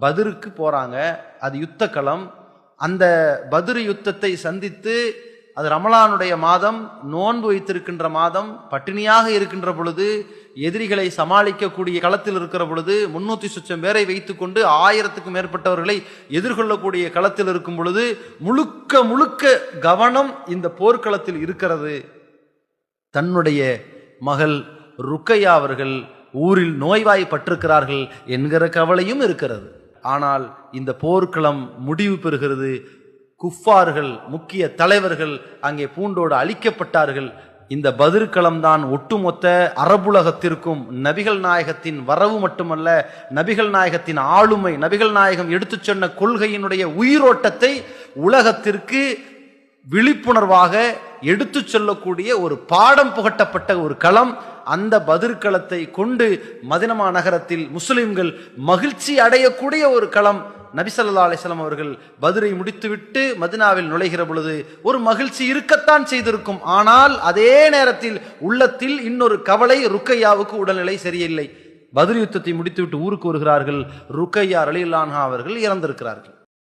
பத்ருக்கு போறாங்க. அது யுத்த களம். அந்த பத்ரு யுத்தத்தை சந்தித்து, அது ரமலானுடைய மாதம், நோன்பு வைத்திருக்கின்ற மாதம், பட்டினியாக இருக்கின்ற பொழுது, எதிரிகளை சமாளிக்கக்கூடிய களத்தில் இருக்கிற பொழுது, 300 சொச்சம் பேரை வைத்துக் கொண்டு 1000க்கும் மேற்பட்டவர்களை எதிர்கொள்ளக்கூடிய களத்தில் இருக்கும் பொழுது, முழுக்க முழுக்க கவனம் இந்த போர்க்களத்தில் இருக்கிறது. தன்னுடைய மகள் ருக்கையா அவர்கள் ஊரில் நோய்வாய்ப்பட்டிருக்கிறார்கள் என்கிற கவலையும் இருக்கிறது. ஆனால் இந்த போர்க்களம் முடிவு பெறுகிறது. குஃபார்கள், முக்கிய தலைவர்கள் அங்கே பூண்டோடு அழிக்கப்பட்டார்கள். இந்த பத்ருக்களம் தான் ஒட்டுமொத்த அரபுலகத்திற்கும் நபிகள் நாயகத்தின் வரவு மட்டுமல்ல, நபிகள் நாயகத்தின் ஆளுமை, நபிகள் நாயகம் எடுத்துச் சொன்ன கொள்கையினுடைய உயிரோட்டத்தை உலகத்திற்கு விழிப்புணர்வாக எடுத்துச் சொல்லக்கூடிய ஒரு பாடம் புகட்டப்பட்ட ஒரு களம். அந்த பத்ருக்களத்தை கொண்டு மதீனா நகரத்தில் முஸ்லிம்கள் மகிழ்ச்சி அடையக்கூடிய ஒரு களம். நபி ஸல்லல்லாஹு அலைஹி வஸல்லம் அவர்கள் பத்ரை முடித்துவிட்டு மதீனாவில் நுழைகிற பொழுது ஒரு மகிழ்ச்சி இருக்கத்தான் செய்திருக்கும். ஆனால் அதே நேரத்தில் உள்ளத்தில் இன்னொரு கவலை. ருக்கையாவுக்கு உடல்நிலை சரியில்லை. பத்ர் யுத்தத்தை முடித்துவிட்டு ஊருக்கு வருகிறார்கள். ருக்கையா ரலியல்லாஹு அன்ஹா அவர்கள் இறந்திருக்கிறார்கள்.